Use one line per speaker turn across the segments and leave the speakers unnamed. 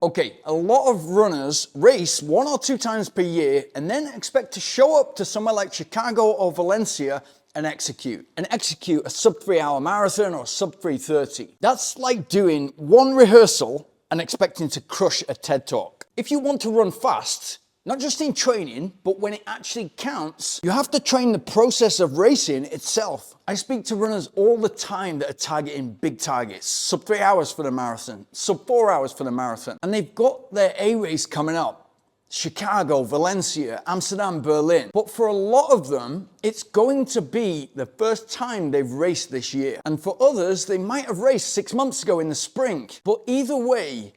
Okay, a lot of runners race 1 or 2 times per year and then expect to show up to somewhere like Chicago or Valencia and execute a sub 3 hour marathon or sub 3:30. That's like doing one rehearsal and expecting to crush a TED Talk. If you want to run fast, not just in training, but when it actually counts, you have to train the process of racing itself. I speak to runners all the time that are targeting big targets, sub 3 hours for the marathon, sub 4 hours for the marathon, and they've got their A race coming up. Chicago, Valencia, Amsterdam, Berlin. But for a lot of them, it's going to be the first time they've raced this year. And for others, they might have raced 6 months ago in the spring. But either way,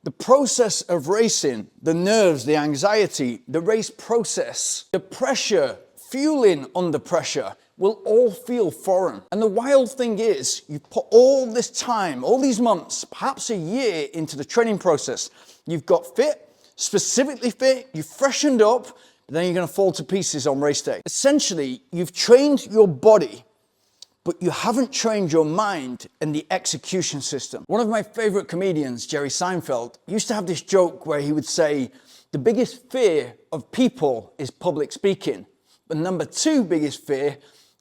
the process of racing, the nerves, the anxiety, the race process, the pressure, fueling under pressure, will all feel foreign. And the wild thing is, you've put all this time, all these months, perhaps a year into the training process. You've got fit, specifically fit, you've freshened up, but then you're going to fall to pieces on race day. Essentially, you've trained your body, but you haven't trained your mind and the execution system. One of my favorite comedians, Jerry Seinfeld, used to have this joke where he would say, the biggest fear of people is public speaking, but number 2 biggest fear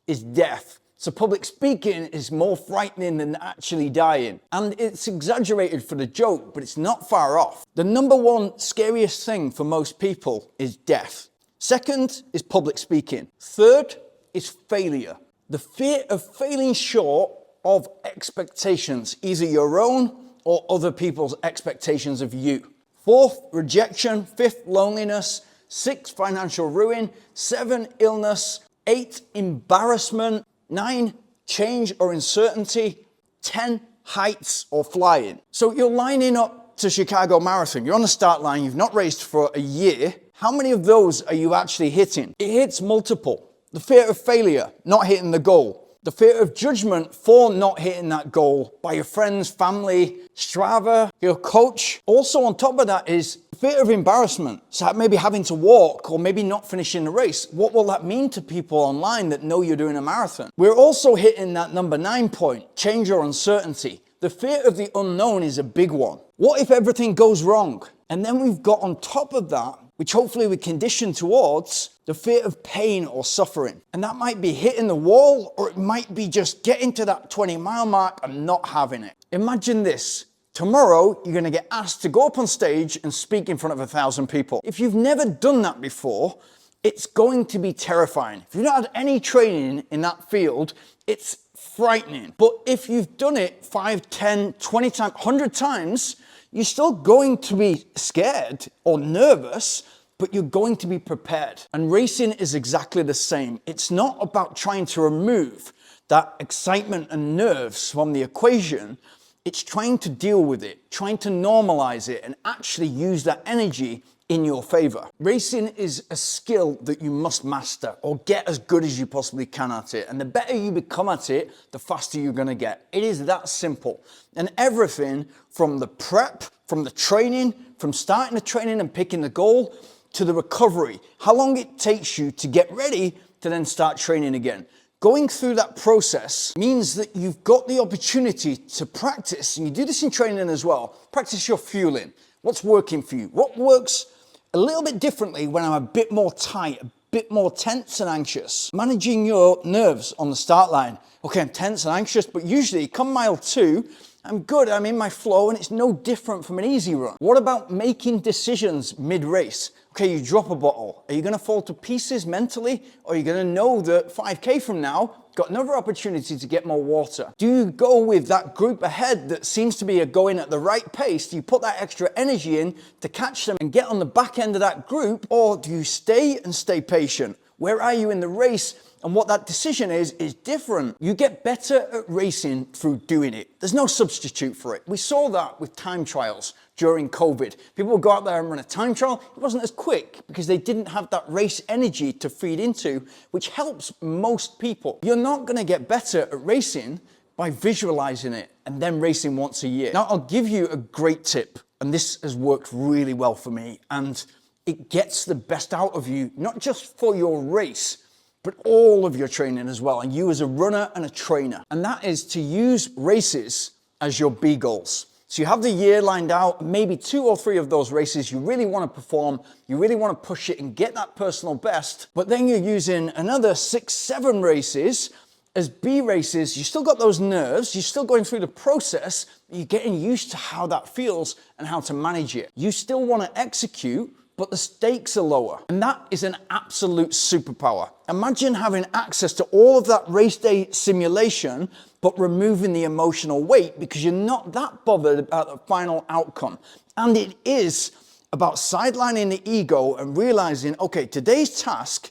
is death. So public speaking is more frightening than actually dying. And it's exaggerated for the joke, but it's not far off. The number 1 scariest thing for most people is death. Second is public speaking. Third is failure. The fear of failing short of expectations, either your own or other people's expectations of you. 4th, rejection. 5th, loneliness. 6th, financial ruin. 7, illness. 8, embarrassment. 9, change or uncertainty. 10, heights or flying. So you're lining up to Chicago Marathon. You're on the start line. You've not raced for a year. How many of those are you actually hitting? It hits multiple. The fear of failure, not hitting the goal. The fear of judgment for not hitting that goal by your friends, family, Strava, your coach. Also on top of that is fear of embarrassment. So maybe having to walk or maybe not finishing the race. What will that mean to people online that know you're doing a marathon? We're also hitting that number 9 point, change or uncertainty. The fear of the unknown is a big one. What if everything goes wrong? And then we've got on top of that, which hopefully we condition towards, the fear of pain or suffering. And that might be hitting the wall, or it might be just getting to that 20-mile mark and not having it. Imagine this. Tomorrow, you're gonna get asked to go up on stage and speak in front of 1,000 people. If you've never done that before, it's going to be terrifying. If you've not had any training in that field, it's frightening. But if you've done it 5, 10, 20 times, 100 times, you're still going to be scared or nervous, but you're going to be prepared. And racing is exactly the same. It's not about trying to remove that excitement and nerves from the equation. It's trying to deal with it, trying to normalize it, and actually use that energy in your favor. Racing is a skill that you must master or get as good as you possibly can at it. And the better you become at it, the faster you're gonna get. It is that simple. And everything from the prep, from the training, from starting the training and picking the goal, to the recovery, how long it takes you to get ready to then start training again. Going through that process means that you've got the opportunity to practice, and you do this in training as well, practice your fueling. What's working for you? What works a little bit differently when I'm a bit more tight, a bit more tense and anxious? Managing your nerves on the start line. Okay, I'm tense and anxious, but usually come mile 2, I'm good, I'm in my flow, and it's no different from an easy run. What about making decisions mid-race? Okay, you drop a bottle. Are you gonna fall to pieces mentally? Or are you gonna know that 5K from now, got another opportunity to get more water? Do you go with that group ahead that seems to be going at the right pace? Do you put that extra energy in to catch them and get on the back end of that group? Or do you stay patient? Where are you in the race? And what that decision is different. You get better at racing through doing it. There's no substitute for it. We saw that with time trials during COVID. People would go out there and run a time trial. It wasn't as quick because they didn't have that race energy to feed into, which helps most people. You're not gonna get better at racing by visualizing it and then racing once a year. Now, I'll give you a great tip, and this has worked really well for me, and it gets the best out of you, not just for your race, but all of your training as well, and you as a runner and a trainer. And that is to use races as your B goals. So you have the year lined out, maybe 2 or 3 of those races you really want to perform, you really want to push it and get that personal best, but then you're using another 6, 7 races as B races. You still got those nerves, you're still going through the process, you're getting used to how that feels and how to manage it. You still want to execute, but the stakes are lower. And that is an absolute superpower. Imagine having access to all of that race day simulation, but removing the emotional weight because you're not that bothered about the final outcome. And it is about sidelining the ego and realizing, okay, today's task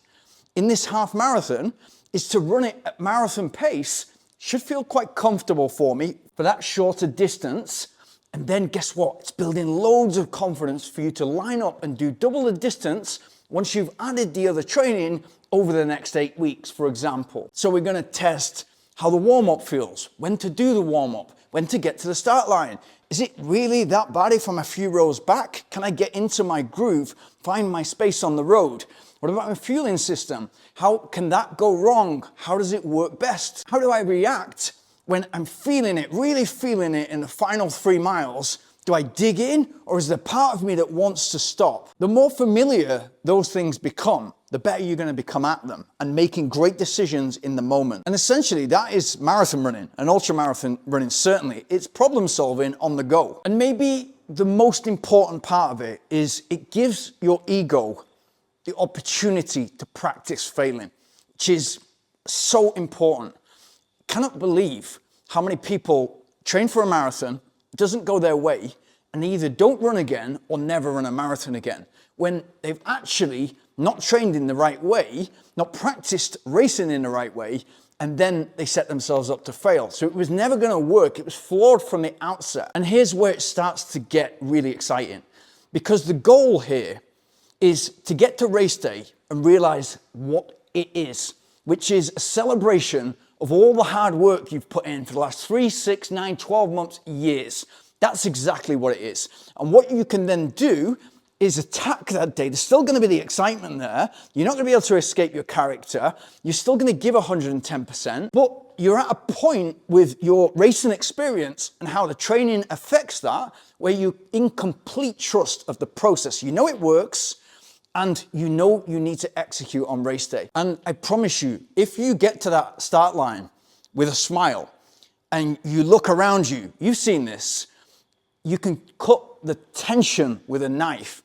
in this half marathon is to run it at marathon pace. Should feel quite comfortable for me for that shorter distance. And then guess what? It's building loads of confidence for you to line up and do double the distance once you've added the other training over the next 8 weeks, for example. So we're gonna test how the warm-up feels, when to do the warm-up, when to get to the start line. Is it really that bad if I'm a few rows back? Can I get into my groove, find my space on the road? What about my fueling system? How can that go wrong? How does it work best? How do I react when I'm feeling it, really feeling it in the final 3 miles? Do I dig in, or is there part of me that wants to stop? The more familiar those things become, the better you're going to become at them and making great decisions in the moment. And essentially that is marathon running, and ultra marathon running certainly. It's problem solving on the go. And maybe the most important part of it is it gives your ego the opportunity to practice failing, which is so important. Cannot believe how many people train for a marathon, doesn't go their way, and they either don't run again or never run a marathon again, when they've actually not trained in the right way, not practiced racing in the right way, and then they set themselves up to fail. So it was never going to work. It was flawed from the outset. And here's where it starts to get really exciting, because the goal here is to get to race day and realize what it is, which is a celebration of all the hard work you've put in for the last 3, 6, 9, 12 months, years. That's exactly what it is. And what you can then do is attack that day. There's still going to be the excitement there. You're not going to be able to escape your character. You're still going to give 110%, but you're at a point with your racing experience and how the training affects that, where you're in complete trust of the process. You know it works, and you know you need to execute on race day. And I promise you, if you get to that start line with a smile and you look around you, you've seen this, you can cut the tension with a knife.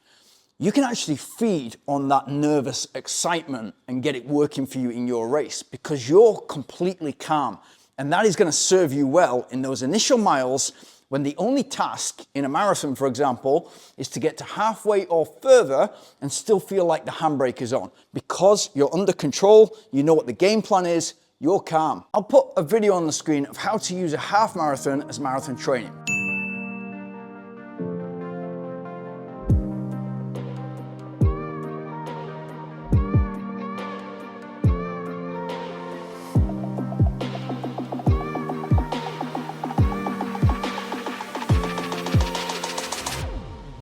You can actually feed on that nervous excitement and get it working for you in your race because you're completely calm. And that is going to serve you well in those initial miles when the only task in a marathon, for example, is to get to halfway or further and still feel like the handbrake is on. Because you're under control, you know what the game plan is, you're calm. I'll put a video on the screen of how to use a half marathon as marathon training.